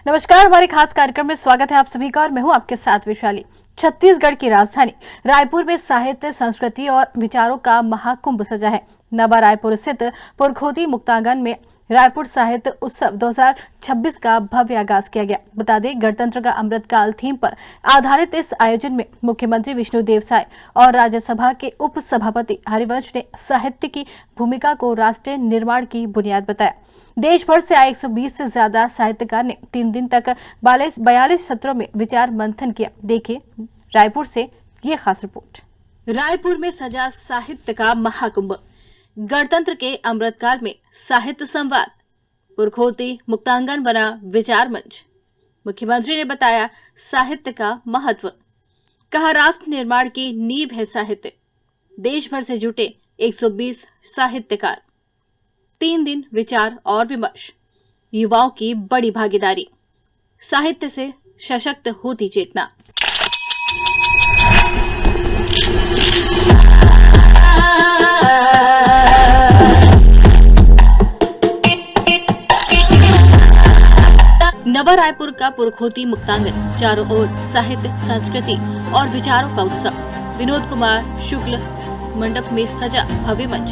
नमस्कार, हमारे खास कार्यक्रम में स्वागत है आप सभी का और मैं हूं आपके साथ वैशाली। छत्तीसगढ़ की राजधानी रायपुर में साहित्य, संस्कृति और विचारों का महाकुंभ सजा है। नवा रायपुर स्थित पुरखोती मुक्तांगन में रायपुर साहित्य उत्सव 2026 का भव्य आगाज किया गया। बता दें, गणतंत्र का अमृतकाल थीम पर आधारित इस आयोजन में मुख्यमंत्री विष्णुदेव साय और राज्यसभा के उप सभापति हरिवंश ने साहित्य की भूमिका को राष्ट्र निर्माण की बुनियाद बताया। देश भर से आए 120 से ज्यादा साहित्यकार ने 3 दिन तक 42 सत्रों में विचार मंथन किया। देखिए रायपुर से ये खास रिपोर्ट। रायपुर में सजा साहित्य का महाकुंभ, गणतंत्र के अमृतकाल में साहित्य संवाद, पुरखोती मुक्तांगन बना विचार मंच। मुख्यमंत्री ने बताया साहित्य का महत्व, कहा राष्ट्र निर्माण की नींव है साहित्य। देश भर से जुटे 120 साहित्यकार, 3 दिन विचार और विमर्श, युवाओं की बड़ी भागीदारी, साहित्य से सशक्त होती चेतना। नवा रायपुर का पुरखोती मुक्तांगन चारों ओर साहित्य, संस्कृति और विचारों का उत्सव। विनोद कुमार शुक्ल मंडप में सजा भव्य मंच।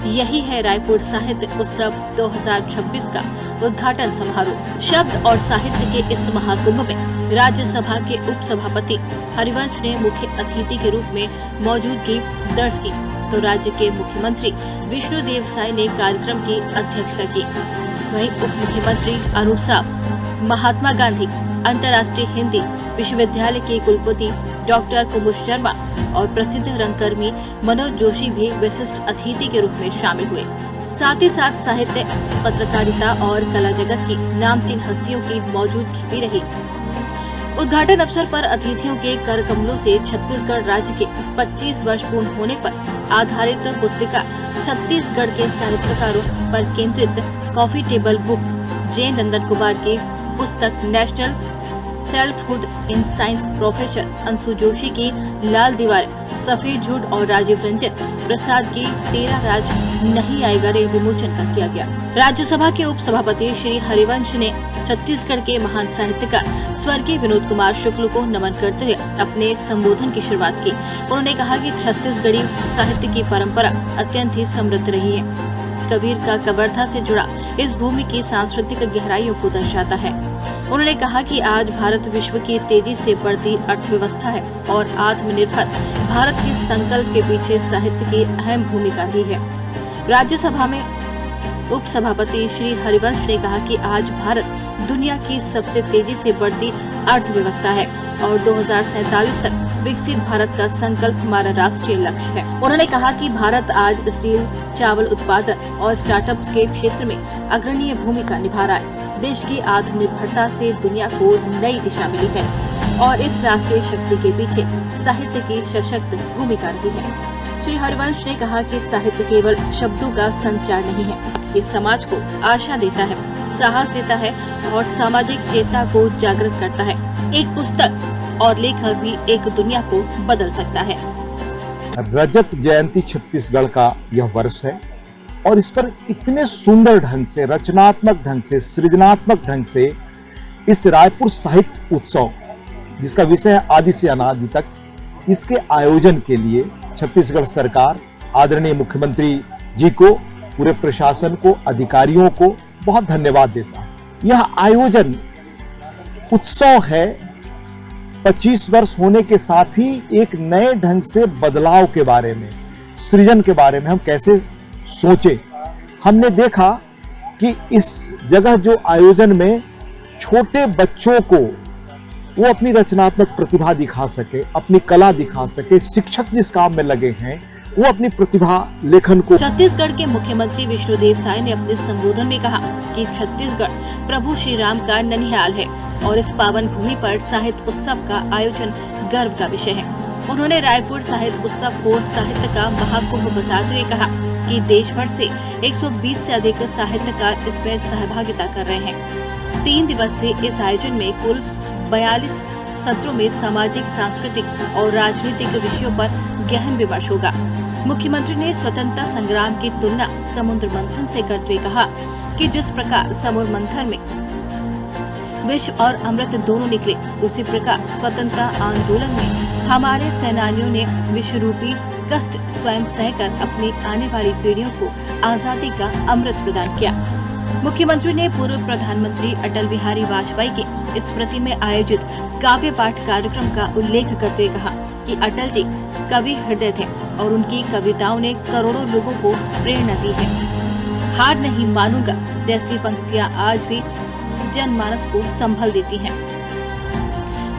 यही है रायपुर साहित्य उत्सव 2026 का उद्घाटन समारोह। शब्द और साहित्य के इस महाकुंभ में राज्यसभा के उप सभापति हरिवंश ने मुख्य अतिथि के रूप में मौजूदगी दर्ज की, तो राज्य के मुख्यमंत्री विष्णुदेव साय ने कार्यक्रम की अध्यक्षता की। वहीं उप मुख्यमंत्री अरुण साव, महात्मा गांधी अंतर्राष्ट्रीय हिंदी विश्वविद्यालय के कुलपति डॉक्टर कुमुद शर्मा और प्रसिद्ध रंगकर्मी मनोज जोशी भी विशिष्ट अतिथि के रूप में शामिल हुए। साथ ही साथ साहित्य, पत्रकारिता और कला जगत की नामचीन हस्तियों की मौजूदगी भी रही। उद्घाटन अवसर पर अतिथियों के कर कमलों से छत्तीसगढ़ राज्य के 25 वर्ष पूर्ण होने पर आधारित पुस्तिका छत्तीसगढ़ के साहित्यकारों पर केंद्रित कॉफी टेबल बुक, जे नंदन कुमार की पुस्तक national selfhood in science professor Anshu Joshi की लाल दीवारें, सफेद झूठ और राजीव रंजन प्रसाद की तेरा राज नहीं आएगा रे विमोचन का किया गया। राज्यसभा के उप सभापति श्री हरिवंश ने छत्तीसगढ़ के महान साहित्यकार स्वर्गीय विनोद कुमार शुक्ल को नमन करते हुए अपने संबोधन की शुरुआत की। उन्होंने कहा कि छत्तीसगढ़ी साहित्य की परंपरा अत्यंत ही समृद्ध रही है। कबीर का कवर्धा से जुड़ा इस भूमि की सांस्कृतिक गहराइयों को दर्शाता है। उन्होंने कहा कि आज भारत विश्व की तेजी से बढ़ती अर्थव्यवस्था है और आत्मनिर्भर भारत के संकल्प के पीछे साहित्य की अहम भूमिका रही है। राज्यसभा में उप सभापति श्री हरिवंश ने कहा कि आज भारत दुनिया की सबसे तेजी से बढ़ती अर्थव्यवस्था है और 2047 तक विकसित भारत का संकल्प हमारा राष्ट्रीय लक्ष्य है। उन्होंने कहा कि भारत आज स्टील, चावल उत्पादन और स्टार्टअप्स के क्षेत्र में अग्रणीय भूमिका निभा रहा है। देश की आत्मनिर्भरता से दुनिया को नई दिशा मिली है और इस राष्ट्रीय शक्ति के पीछे साहित्य की सशक्त भूमिका रही है। श्री हरिवंश ने कहा कि साहित्य केवल शब्दों का संचार नहीं है, ये समाज को आशा देता है, साहस देता है और सामाजिक चेतना को जागृत करता है। एक पुस्तक और लेखक भी एक दुनिया को बदल सकता है। रजत जयंती छत्तीसगढ़ का यह वर्ष है और इस पर इतने सुंदर ढंग से, रचनात्मक ढंग से, सृजनात्मक ढंग से इस रायपुर साहित्य उत्सव, जिसका विषय है आदि से अनादि तक, इसके आयोजन के लिए छत्तीसगढ़ सरकार, आदरणीय मुख्यमंत्री जी को, पूरे प्रशासन को, अधिकारियों को बहुत धन्यवाद देता है। यह आयोजन उत्सव है 25 वर्ष होने के साथ ही एक नए ढंग से बदलाव के बारे में, सृजन के बारे में हम कैसे सोचे। हमने देखा कि इस जगह जो आयोजन में छोटे बच्चों को वो अपनी रचनात्मक प्रतिभा दिखा सके, अपनी कला दिखा सके, शिक्षक जिस काम में लगे हैं वो अपनी प्रतिभा लेखन को। छत्तीसगढ़ के मुख्यमंत्री विष्णुदेव साय ने अपने संबोधन में कहा कि छत्तीसगढ़ प्रभु श्री राम का ननिहाल है और इस पावन भूमि पर साहित्य उत्सव का आयोजन गर्व का विषय है। उन्होंने रायपुर साहित्य उत्सव को साहित्य का महाकुंभ बताते हुए कहा कि देश भर से 120 से अधिक साहित्यकार इसमें सहभागिता कर रहे हैं। 3 दिवसीय इस आयोजन में कुल 42 सत्रों में सामाजिक, सांस्कृतिक और राजनीतिक विषयों पर गहन विमर्श होगा। मुख्यमंत्री ने स्वतंत्रता संग्राम की तुलना समुद्र मंथन से करते हुए कहा कि जिस प्रकार समुद्र मंथन में विष और अमृत दोनों निकले। उसी प्रकार स्वतंत्रता आंदोलन में हमारे सेनानियों ने विष रूपी कष्ट स्वयं सहकर अपनी आने वाली पीढ़ियों को आजादी का अमृत प्रदान किया। मुख्यमंत्री ने पूर्व प्रधानमंत्री अटल बिहारी वाजपेयी के स्मृति में आयोजित काव्य पाठ कार्यक्रम का उल्लेख करते हुए कहा कि अटल जी कवि हृदय थे और उनकी कविताओं ने करोड़ों लोगों को प्रेरणा दी है। हार नहीं मानूंगा जैसी पंक्तियां आज भी जनमानस को संभल देती हैं।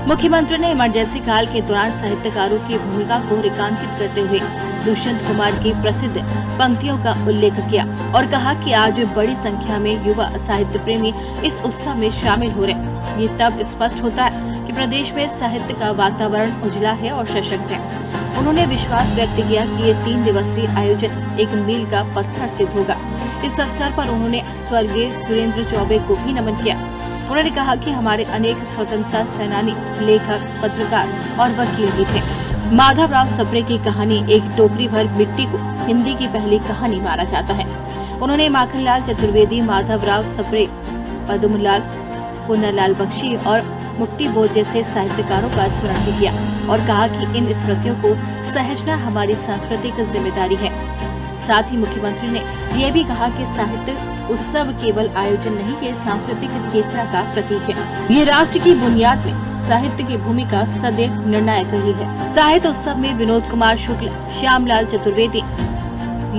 मुख्यमंत्री ने इमरजेंसी काल के दौरान साहित्यकारों की भूमिका को रेखांकित करते हुए दुष्यंत कुमार की प्रसिद्ध पंक्तियों का उल्लेख किया और कहा कि आज बड़ी संख्या में युवा साहित्य प्रेमी इस उत्सव में शामिल हो रहे। ये तब स्पष्ट होता है कि प्रदेश में साहित्य का वातावरण उजला है और सशक्त है। उन्होंने विश्वास व्यक्त किया कि ये 3 दिवसीय आयोजन एक मील का पत्थर सिद्ध होगा। इस अवसर पर उन्होंने स्वर्गीय सुरेंद्र चौबे को भी नमन किया। उन्होंने कहा कि हमारे अनेक स्वतंत्रता सेनानी, लेखक, पत्रकार और वकील भी थे। माधवराव सप्रे की कहानी एक टोकरी भर मिट्टी को हिंदी की पहली कहानी माना जाता है। उन्होंने माखनलाल चतुर्वेदी, माधवराव सप्रे, पद्मलाल, पुन्नालाल बख्शी और मुक्ति बोध जैसे साहित्यकारों का स्मरण भी किया और कहा कि इन स्मृतियों को सहेजना हमारी सांस्कृतिक जिम्मेदारी है। साथ ही मुख्यमंत्री ने यह भी कहा कि साहित्य उत्सव केवल आयोजन नहीं, ये सांस्कृतिक चेतना का प्रतीक है। ये राष्ट्र की बुनियाद में साहित्य की भूमिका सदैव निर्णायक रही है। साहित्य उत्सव में विनोद कुमार शुक्ल, श्यामलाल चतुर्वेदी,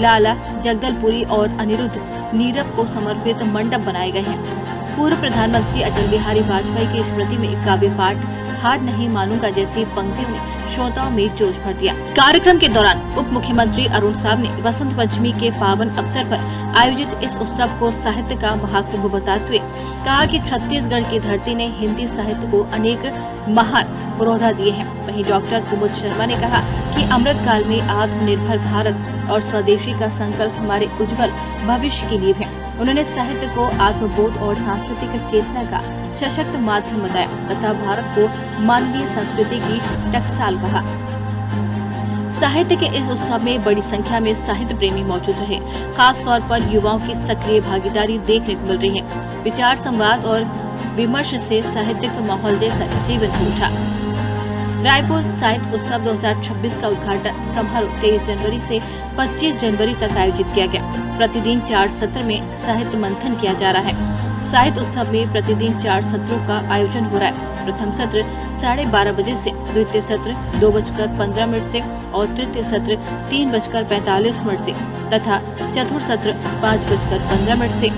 लाला जगदलपुरी और अनिरुद्ध नीरव को समर्पित मंडप बनाए गए हैं। पूर्व प्रधानमंत्री अटल बिहारी वाजपेयी की स्मृति में काव्य पाठ हार नहीं मानूंगा जैसी पंक्तियों ने श्रोताओं में जोश भर दिया। कार्यक्रम के दौरान उप मुख्यमंत्री अरुण साव ने बसंत पंचमी के पावन अवसर पर आयोजित इस उत्सव को साहित्य का महाकुंभ बताते हुए कहा कि छत्तीसगढ़ की धरती ने हिंदी साहित्य को अनेक महान पुरोधा दिए हैं। वहीं डॉक्टर कुमुद शर्मा ने कहा कि अमृत काल में आत्मनिर्भर भारत और स्वदेशी का संकल्प हमारे उज्जवल भविष्य के लिए है। उन्होंने साहित्य को आत्मबोध और सांस्कृतिक चेतना का सशक्त माध्यम बताया तथा भारत को मानवीय संस्कृति की टकसाल कहा। साहित्य के इस उत्सव में बड़ी संख्या में साहित्य प्रेमी मौजूद रहे। खास तौर पर युवाओं की सक्रिय भागीदारी देखने को मिल रही है। विचार, संवाद और विमर्श से साहित्यिक माहौल जैसा जीवंत हो उठा। रायपुर साहित्य उत्सव 2026 का उद्घाटन समारोह 23 जनवरी से 25 जनवरी तक आयोजित किया गया। प्रतिदिन 4 सत्र में साहित्य मंथन किया जा रहा है। साहित्य उत्सव में प्रतिदिन 4 सत्रों का आयोजन हो रहा है। प्रथम सत्र 12:30 बजे से, द्वितीय सत्र 2:15 से और तृतीय सत्र 3:45 से तथा चतुर्थ सत्र 5:15 से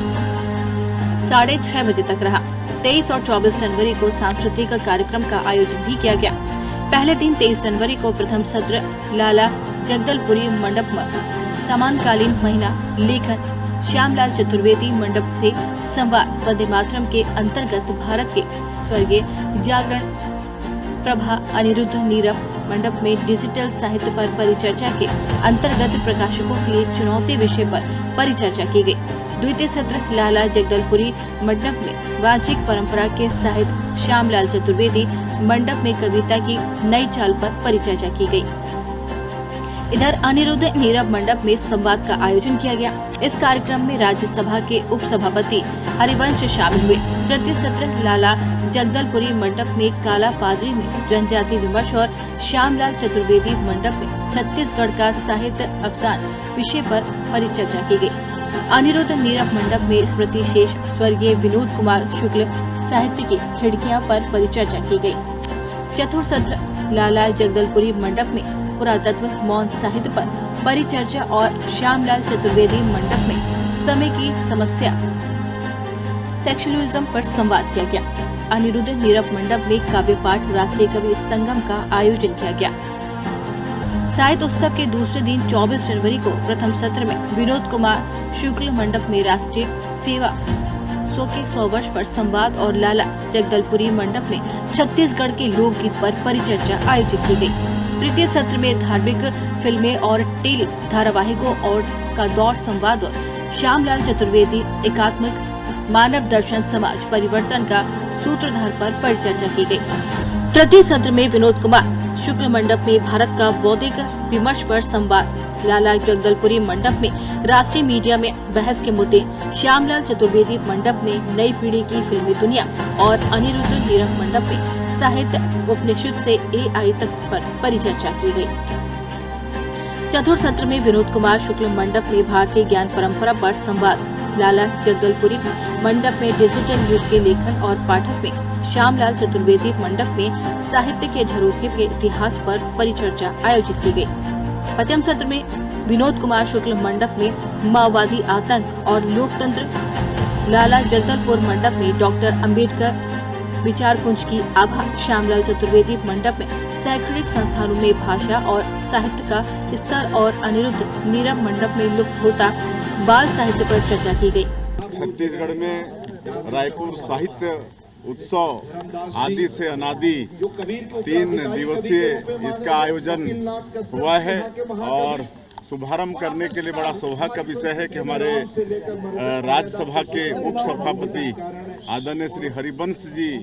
6:30 बजे तक रहा। 23 और 24 जनवरी को सांस्कृतिक कार्यक्रम का आयोजन भी किया गया। पहले दिन 23 जनवरी को प्रथम सत्र लाला जगदलपुरी मंडप में समानकालीन महिला लेखन श्यामलाल चतुर्वेदी मंडप से संवाद वंदे मातरम के अंतर्गत भारत के स्वर्गीय जागरण प्रभा अनिरुद्ध नीरव मंडप में डिजिटल साहित्य पर परिचर्चा के अंतर्गत प्रकाशकों के लिए चुनौती विषय पर परिचर्चा की गई। द्वितीय सत्र लाला जगदलपुरी मंडप में वाचिक परंपरा के साहित्य श्यामलाल चतुर्वेदी मंडप में कविता की नई चाल पर परिचर्चा की गई। इधर अनिरुद्ध नीरव मंडप में संवाद का आयोजन किया गया। इस कार्यक्रम में राज्यसभा के उपसभापति हरिवंश शामिल हुए। तृतीय सत्र लाला जगदलपुरी मंडप में काला पादरी में जनजाति विमर्श और श्यामलाल चतुर्वेदी मंडप में छत्तीसगढ़ का साहित्य अवदान विषय पर परिचर्चा की गई। अनिरुद्ध नीरव मंडप में स्मृति शेष स्वर्गीय विनोद कुमार शुक्ल साहित्य की खिड़कियां पर परिचर्चा की गई। चतुर्थ सत्र लाला जगदलपुरी मंडप में पुरातत्व मौन साहित्य पर परिचर्चा और श्यामलाल चतुर्वेदी मंडप में समय की समस्या सेक्सुअलिज्म पर संवाद किया गया। अनिरुद्ध नीरव मंडप में काव्य पाठ राष्ट्रीय कवि संगम का आयोजन किया गया। साहित्य उत्सव के दूसरे दिन 24 जनवरी को प्रथम सत्र में विनोद कुमार शुक्ल मंडप में राष्ट्रीय सेवा 100 वर्ष पर संवाद और लाला जगदलपुरी मंडप में छत्तीसगढ़ के लोकगीत पर परिचर्चा आयोजित की गई। तृतीय सत्र में धार्मिक फिल्में और टेली धारावाहिकों और का दौर संवाद और श्यामलाल चतुर्वेदी एकात्मक मानव दर्शन समाज परिवर्तन का सूत्रधार पर परिचर्चा की गई। तृतीय सत्र में विनोद कुमार शुक्ल मंडप में भारत का बौद्धिक विमर्श पर संवाद, लाला जगदलपुरी मंडप में राष्ट्रीय मीडिया में बहस के मुद्दे, श्यामलाल चतुर्वेदी मंडप में नई पीढ़ी की फिल्मी दुनिया और अनिरुद्ध नीरव मंडप में साहित्य उपनिषद से AI तक पर परिचर्चा की गई। चतुर्थ सत्र में विनोद कुमार शुक्ल मंडप में भारतीय ज्ञान परंपरा पर संवाद, लाला जगदलपुरी मंडप में डिजिटल युग के लेखन और पाठक में श्यामलाल चतुर्वेदी मंडप में साहित्य के झरोखे के इतिहास पर परिचर्चा आयोजित की गई। पंचम सत्र में विनोद कुमार शुक्ल मंडप में माओवादी आतंक और लोकतंत्र, लाला जगदलपुर मंडप में डॉक्टर अंबेडकर विचार कुंज की आभा, श्यामलाल चतुर्वेदी मंडप में शैक्षणिक संस्थानों में भाषा और साहित्य का स्तर और अनिरुद्ध नीरव मंडप में लुप्त होता बाल साहित्य पर चर्चा की गई। छत्तीसगढ़ में रायपुर साहित्य उत्सव आदि से अनादि 3 दिवसीय इसका आयोजन हुआ है और शुभारंभ करने के लिए बड़ा सौभाग्य का विषय है कि हमारे राज्यसभा के उप सभापति आदरणीय श्री हरिवंश जी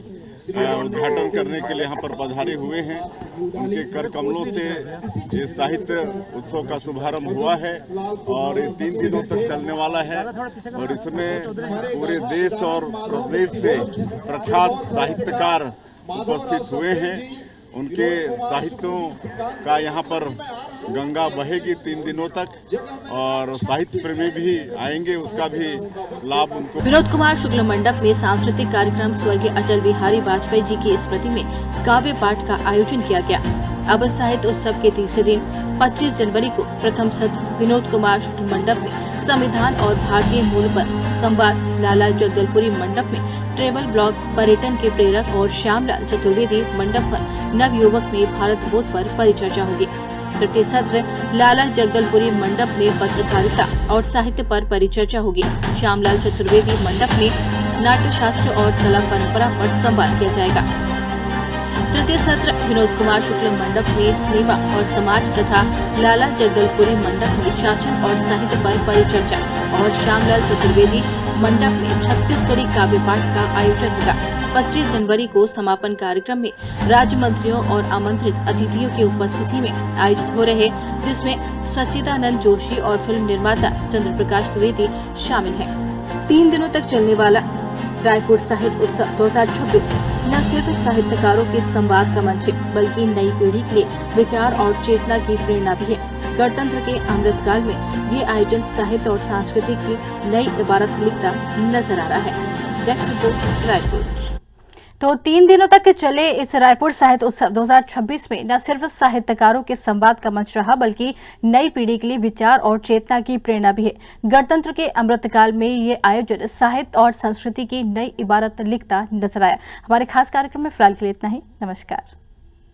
उद्घाटन करने के लिए यहाँ पर पधारे हुए हैं। उनके कर कमलों से ये साहित्य उत्सव का शुभारंभ हुआ है और ये 3 दिनों तक चलने वाला है और इसमें पूरे देश और प्रदेश से प्रख्यात साहित्यकार उपस्थित हुए हैं। उनके साहित्यों का यहाँ पर गंगा बहेगी 3 दिनों तक और साहित्य प्रेमी भी आएंगे, उसका भी लाभ उनको। विनोद कुमार शुक्ल मंडप में सांस्कृतिक कार्यक्रम स्वर्गीय अटल बिहारी वाजपेयी जी की स्मृति में काव्य पाठ का आयोजन किया गया। अब साहित्य उत्सव के तीसरे दिन 25 जनवरी को प्रथम सत्र विनोद कुमार शुक्ल मंडप में संविधान और भारतीय मूल पर संवाद, लाला जगदलपुरी मंडप में ट्रेवल ब्लॉग पर्यटन के प्रेरक और श्यामलाल चतुर्वेदी मंडप पर नवयुवक में भारत बोध पर परिचर्चा होगी। तृतीय सत्र लाला जगदलपुरी मंडप में पत्रकारिता और साहित्य पर परिचर्चा होगी। श्यामलाल चतुर्वेदी मंडप में नाट्य शास्त्र और कला परंपरा पर संवाद किया जाएगा। तृतीय सत्र विनोद कुमार शुक्ल मंडप में सिनेमा और समाज तथा लाला जगदलपुरी मंडप में शासन और साहित्य पर परिचर्चा और श्यामलाल चतुर्वेदी मंडप में छत्तीसगढ़ी काव्य पाठ का आयोजन होगा। 25 जनवरी को समापन कार्यक्रम में राज्य मंत्रियों और आमंत्रित अतिथियों की उपस्थिति में आयोजित हो रहे, जिसमें सच्चिदानंद जोशी और फिल्म निर्माता चंद्र प्रकाश द्विवेदी शामिल हैं। 3 दिनों तक चलने वाला रायपुर साहित्य उत्सव 2026 न सिर्फ साहित्यकारों के संवाद का मंच है, बल्कि नई पीढ़ी के लिए विचार और चेतना की प्रेरणा भी है। गणतंत्र के अमृतकाल में ये आयोजन साहित्य और संस्कृति की नई इबारत लिखता नजर आ रहा है। Desk report Raipur. तो 3 दिनों तक चले इस रायपुर साहित्य उत्सव 2026 में न सिर्फ साहित्यकारों के संवाद का मंच रहा, बल्कि नई पीढ़ी के लिए विचार और चेतना की प्रेरणा भी है। गणतंत्र के अमृतकाल में ये आयोजन साहित्य और संस्कृति की नई इबारत लिखता नजर आया। हमारे खास कार्यक्रम में फिलहाल के लिए इतना ही। नमस्कार।